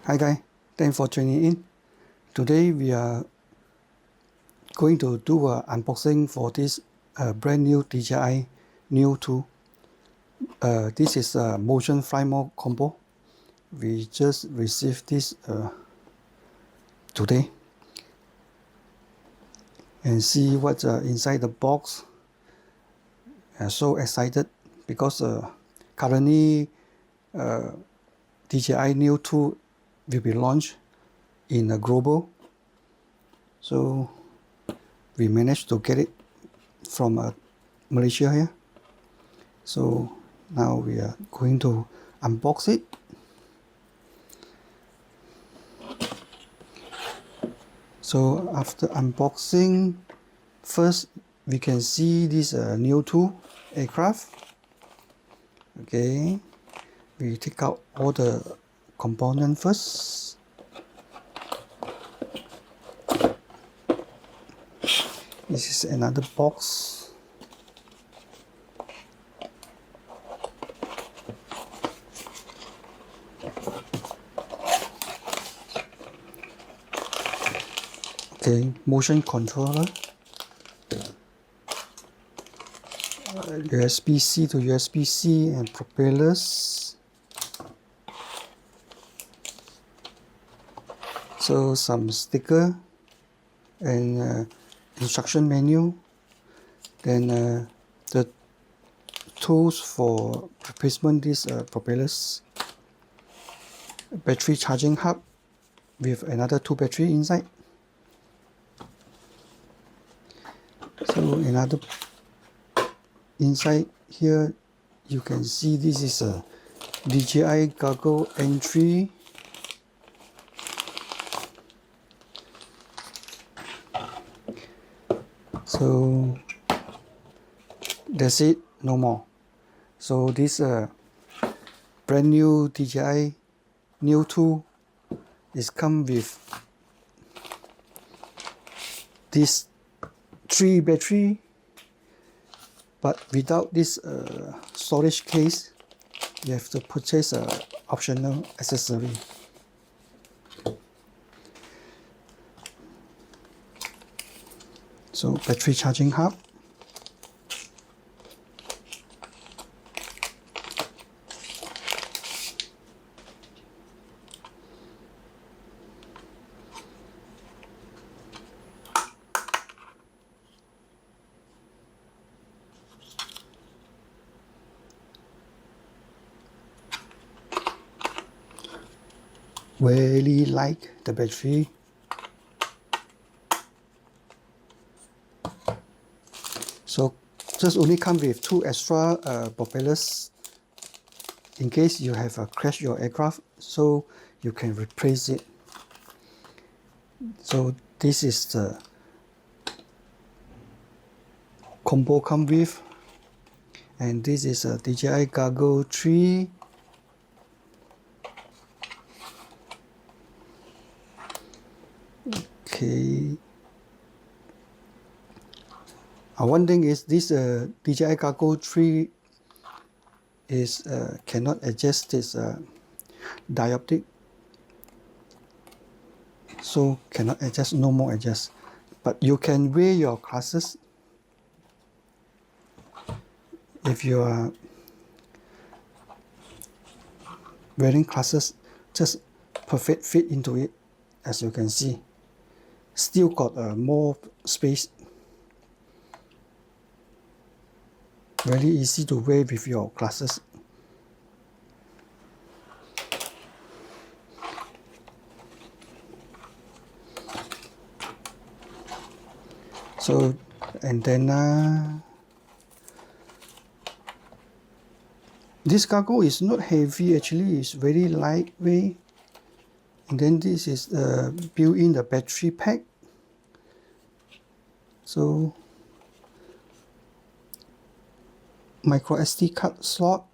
Hi guys, thanks for tuning in. Today we are going to do an unboxing for this brand new Dji Neo 2. This is a motion fly mode combo. We just received this today. And see what's inside the box. I'm so excited because currently Dji Neo 2 will be launched in a global. So we managed to get it from Malaysia here. So now we are going to unbox it. So after unboxing, first we can see this Neo 2 aircraft. Okay, we take out all the components first. This is another box. Okay, motion controller. USB-C to USB-C and propellers. So some sticker and instruction menu. Then the tools for replacement these propellers. Battery charging hub with another 2 battery inside. So another inside here you can see this is a DJI goggle entry. So that's it, no more. So this brand new DJI Neo 2 is come with this 3 battery, but without this storage case. You have to purchase an optional accessory. So battery charging hub. Really like the battery. So just only come with 2 extra propellers in case you have crashed your aircraft, so you can replace it. So this is the combo come with, and this is a DJI Goggle 3. Okay. One thing is this DJI Goggle 3 is cannot adjust this dioptic, so cannot adjust, no more adjust. But you can wear your glasses. If you are wearing glasses, just perfect fit into it, as you can see. Still got more space. Very easy to wear with your glasses. So antenna. This goggle is not heavy, actually it's very lightweight. And then this is built-in the battery pack. So micro SD card slot.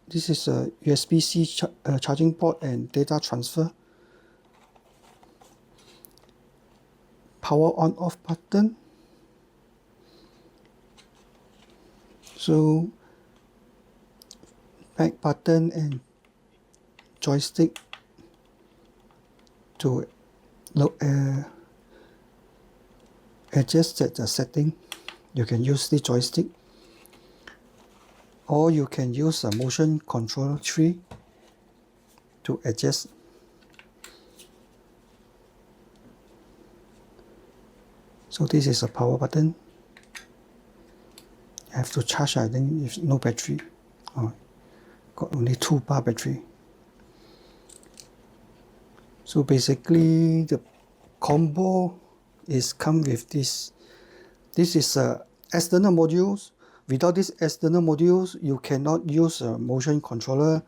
This is a USB-C charging port and data transfer. Power on-off button. So back button and joystick to adjust the setting. You can use the joystick, or you can use a motion control tree to adjust. So this is a power button. I have to charge, I think, if no battery. Oh, got only 2 bar battery. So basically the combo is come with this. This is external modules. Without these external modules, you cannot use a motion controller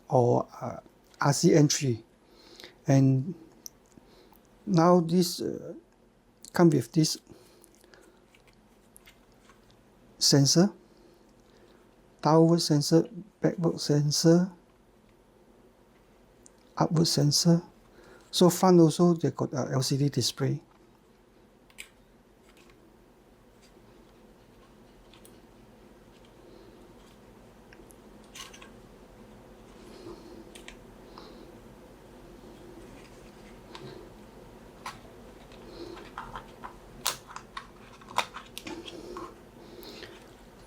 or RC entry. And now this come with this sensor, downward sensor, backward sensor, upward sensor. So front also they got a LCD display.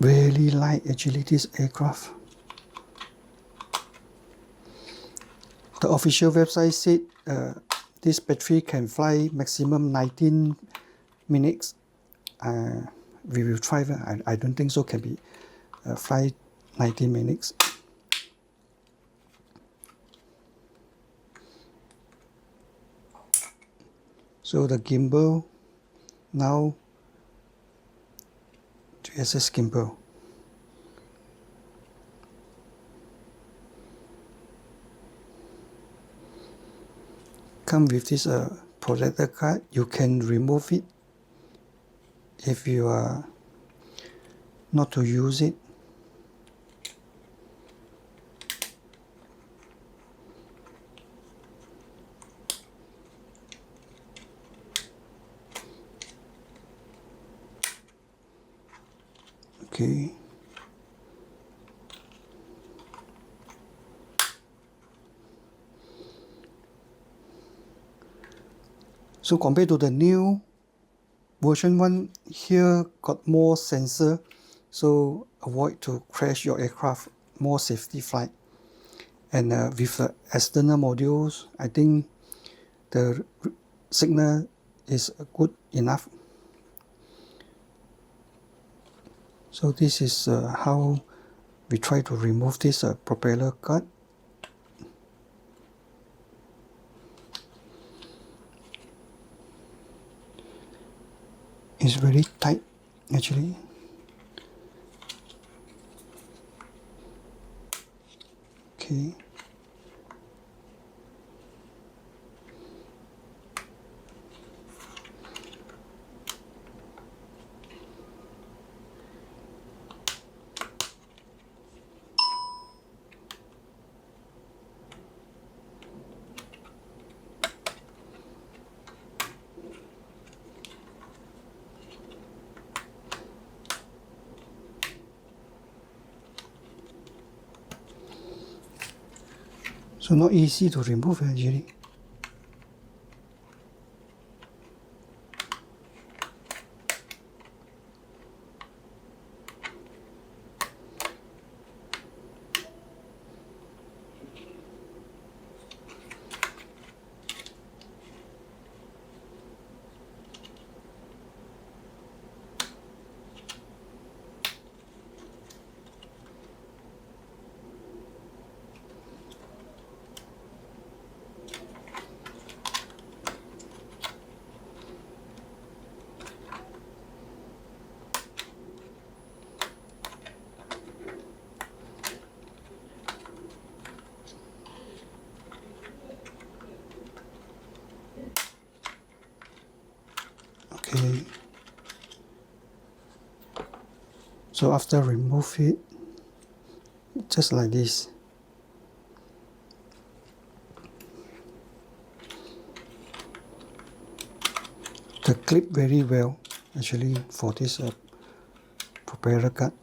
Really light actually this aircraft. The official website said this battery can fly maximum 19 minutes. We will try. I don't think so can be fly 19 minutes. So the gimbal now to access gimbal. Come with this protector card. You can remove it if you are not to use it. Okay. So compared to the new version 1, here got more sensor, so avoid to crash your aircraft, more safety flight. And with the external modules, I think the signal is good enough. So this is how we try to remove this propeller card. It's very tight actually. Okay. So not easy to remove actually. Okay. So after remove it, just like this. The clip very well actually for this propeller guard.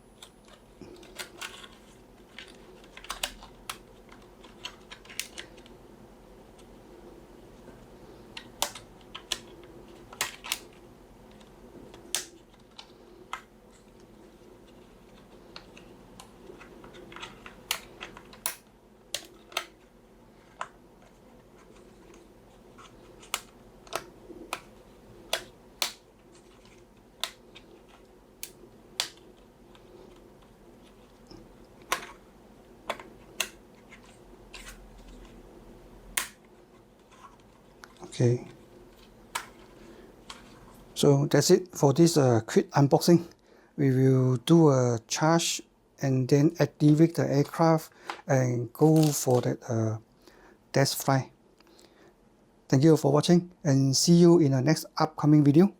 Okay. So that's it for this quick unboxing. We will do a charge and then activate the aircraft and go for that test flight. Thank you for watching and see you in the next upcoming video.